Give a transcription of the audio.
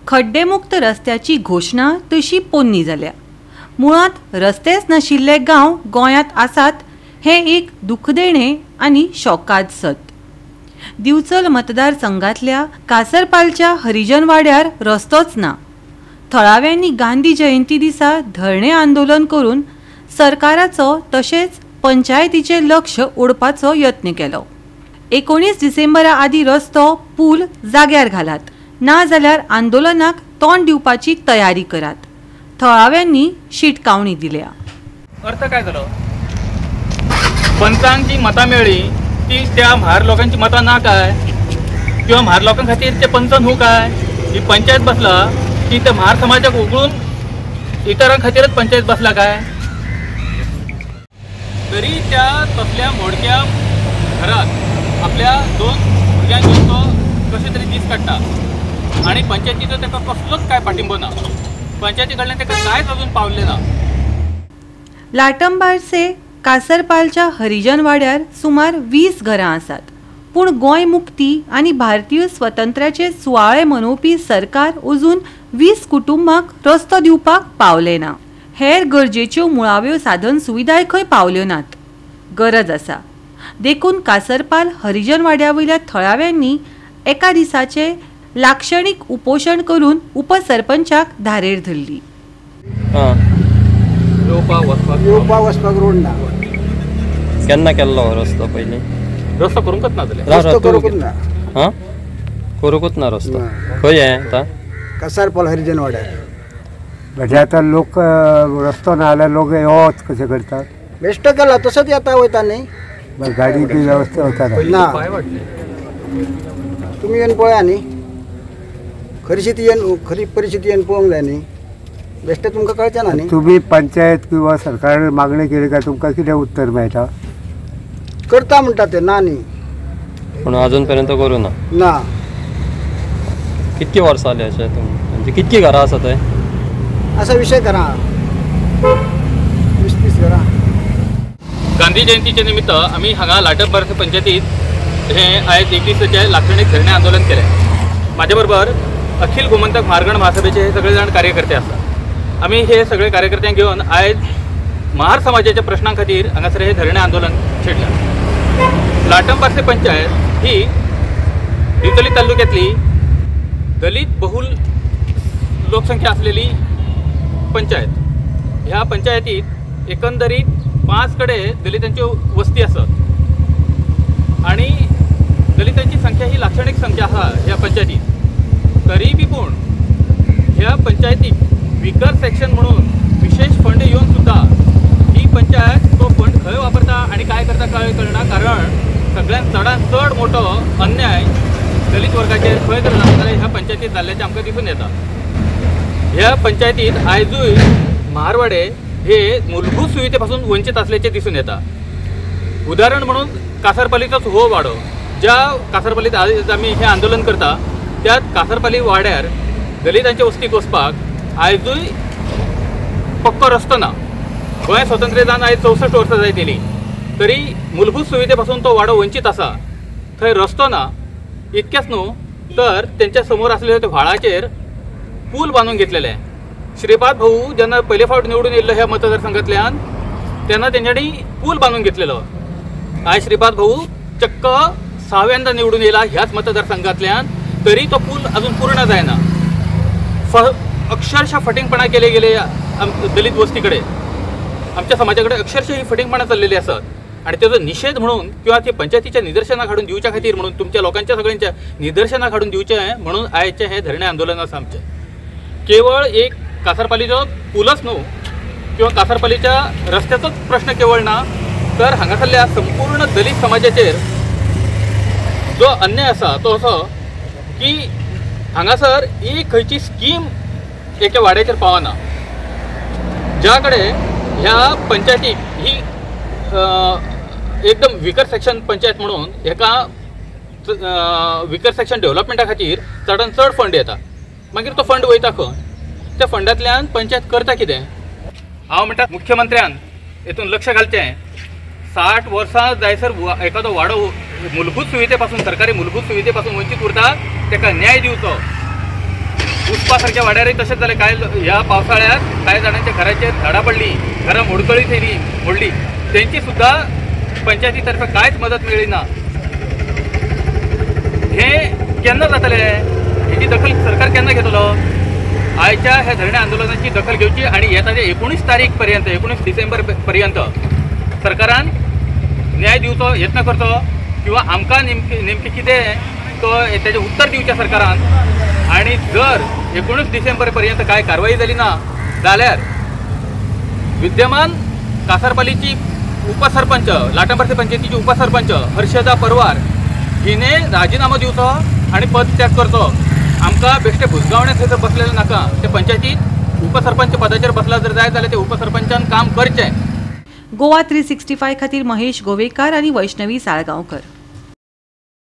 खड्डेमुक्त रस्त्याची घोषणा तशी पोन्नी जाल्या। मुळात रस्तेच नाशिल्ले गांव गोंयांत आसात हे एक दुखदेणे आनी शॉकाद सत। दिवचल मतदारसंघातल्या कासरपालच्या हरिजन वाड्यार रस्तोच ना। थळाव्यांनी गांधी जयंती दिसा धरणे आंदोलन करून सरकाराचो तशेंच पंचायतीचे लक्ष ओडपाचो यत्न केलो। 19 डिसेंबरा आदी रस्तो पूल जाग्यार घालात, ना जाल्यार आंदोलनाक तोंड दिवपाची तयारी करात, थळाव्यांनी शिटकावणी दिल्या। अर्थ काय झालो? पंचांक जी मतां मेळ्ळी ती त्या म्हार लोकांची मतां ना काय, किंवा म्हार लोकां खातीर ते पंच न्हू काय? ही पंचायत बसला ती त्या म्हार समाजाक उगडून इतरां खातीरच पंचायत बसला काय? तरी त्या तसल्या मोडक्या घरात आपल्या 2 भुरग्यांक घेवन तो कशे तरी दीस काडटा आणि पंचायतीचो ताका कसलोच काय पाठिंबो ना। पंचायती कडल्यान ताका कांयच अजून पावले ना। लाटंबारसे कासरपालच्या हरिजन वाड्यार सुमार 20 घरां आसात, पूण गोंय मुक्ती आनी भारतीय स्वतंत्र्याचे सुवाळे मनोवपी सरकार अजून 20 कुटुंबांक रस्तो दिवपाक पावले ना। हेर गरजेच्यो मुळाव्यो साधन सुविधाय खंय पावल्यो नात। गरज आसा देखून कासरपाल हरिजन वाड्या वयल्या थळाव्यांनी एका दिसाचे लाक्षणिक उपोषण करून उपसरपंचाक धारेर धरली। येवपा वचपाक रोड ना। केन्ना केल्लो रस्तो पयलीं? रस्तो करूंकच ना जाल्यार रस्तो करूंकच ना। हां, करूंकच ना रस्तो। खंय हे आतां? कासारपाल हरिजन वाड्यार। म्हणजे आता लोक रस्तो ना जाल्यार लोक येवच कशें करतात? बेश्टो केला तसोच येता वयता न्ही। गाडीची वेवस्था होता ना। तुम्ही येवन पळया न्ही, खरी परिस्थिती येवन पळोवंक जाय न्ही। बेश्टें तुमकां कळचें ना न्ही। तुम्ही पंचायत किंवा सरकारान मागणी केली काय तुमकां कितें उत्तर मेळटा? करता म्हणटा ते ना न्ही। पूण अजून पर्यंत करूं ना। ना। कितकी वर्सां जाली अशें? म्हणजे कितकी घरां आसा थंय? असा विषय करा 20-30 घरां। गांधी जयंतीचे निमित्त आम्ही हांगा लाटंबारसे पंचायतीत हे आयज 1 दिसाचे लाक्षणिक धरणे आंदोलन केले। माझ्या बरोबर अखिल गोमंतक म्हारगण महासभेचे हे सगळे जाण कार्यकर्ते आसात। आम्ही हे सगळे कार्यकर्त्यांक घेऊन आयज महार समाजाच्या प्रश्नां खातीर हांगासर हे धरणे आंदोलन छेडलें। लाटंबारसे पंचायत ही दिवचली तालुक्यातली दलित बहुल लोकसंख्या असलेली पंचायत। ह्या पंचायतीत एकंदरीत 5 कडे दलितांची वस्ती असत आणि दलितांची संख्या ही लाक्षणिक संख्या आहा ह्या पंचायतीत। तरी बी पूण ह्या पंचायतीक विकर सेक्शन म्हणून विशेष फंड येऊन सुद्धा ही पंचायत तो फंड खंय वापरता आणि काय करता काय कळना। कारण सगळ्यात चडांत चड मोठो अन्याय दलित वर्गाचेर खंय तर जाता ह्या पंचायतीत जाल्ल्याचें आमकां दिसून येता। ह्या पंचायतीत आयजूय म्हारवाडे हे मूलभूत सुविधेपासून वंचित असल्याचे दिसून येता। उदाहरण म्हणून कासरपालीचोच हो वाडो, ज्या कासरपालीत आज आम्ही हे आंदोलन करता त्यात कासरपाली वाड्यार दलितांच्या वस्तीक वचपाक आयजूय पक्को रस्तो ना। गोंय स्वतंत्र जावन आयज 64 वर्सां जायतली, तरी मूलभूत सुविधेपासून तो वाडो वंचित आसा। थंय रस्तो ना। इतकेंच न्हू तर तेंच्या समोर आसलेल्या त्या व्हाळाचेर पूल बांदून घेतलेले। श्रीपाद भाऊ जेन्ना पयले फावट निवडून येयल्लो ह्या मतदारसंघातल्यान तेन्ना तेंच्यांनी पूल बांदून घेतलेलो। आयज श्रीपाद भाऊ चक्क 6व्यांदा निवडून येयला ह्याच मतदारसंघातल्यान, तरी तो पूल अजून पूर्ण जायना। अक्षरशः फटिंगपणा केले गेले दलित वस्ती कडेन, आमच्या समाजा कडेन अक्षरशः ही फटिंगपणा चाललेली आसात आणि तेजो निषेध म्हणून किंवा ती पंचायतीच्या निदर्शनां हाडून दिवच्या खातीर म्हणून तुमच्या लोकांच्या सगळ्यांच्या निदर्शनां हाडून दिवचें म्हणून आयचे हे धरणे आंदोलन आसा आमचें। केवळ एक कासरपालीचो पुलच न्हू किंवा कासरपालीच्या रस्त्याचोच प्रश्न केवळ ना, तर हांगासरल्या संपूर्ण दलित समाजाचेर जो अन्याय आसा तो असो की हांगासर एक खंयची स्कीम एके वाड्याचेर पावना। ज्या कडेन ह्या पंचायतीक ही एकदम विकर सेक्शन पंचायत म्हणून एका विकर सेक्शन डेव्हलपमेंटा खातीर चडांत चड फंड येता, मागीर तो फंड वयता खंय? त्या फंडांतल्यान पंचायत करता कितें? हांव म्हणटा मुख्यमंत्र्यान हेतून लक्ष घालचें। 60 वर्सां जायसर एखादो वाडो मूलभूत सुविधेपासून सरकारी मूलभूत सुविधेपासून वंचित उरता ताका न्याय दिवचो। सारख्या वाड्यारय तसेच झाले. काय ह्या पावसाळ्यात काही जणांच्या घराचे झाडा पडली, घरं मोडली, त्यांची सुद्धा पंचायतीतर्फे कांयच मदत मेळ्ळी ना. हे केन्ना जातले? हेची दखल सरकार केन्ना घेतलो? आयच्या ह्या धरणे आंदोलनाची दखल घेवची आणि येताच्या 19 तारीख पर्यंत 19 डिसेंबर पर्यंत सरकारान न्याय दिवचो यत्न करचो किंवा आमकां नेमके कितें तो तेजें उत्तर दिवचें सरकारान. आणि जर 19 डिसेंबर पर्यंत काय कारवाई झाली ना जाल्यार विद्यमान कासारपालीची उपसरपंच लाटांबरसे पंचायतीची उपसरपंच हर्षदा परवार हिने राजीनामा दिवचो आणि पदत्याग करचो. आमकां बेश्टे भुसगावणे थंय जर बसलेले नाका. ते पंचायतीत उपसरपंच पदाचेर बसला जर जाय जाल्यार ते उपसरपंचान काम करचें. गोवा 365 खातीर महेश गोवेकार आणि वैष्णवी साळगांवकर.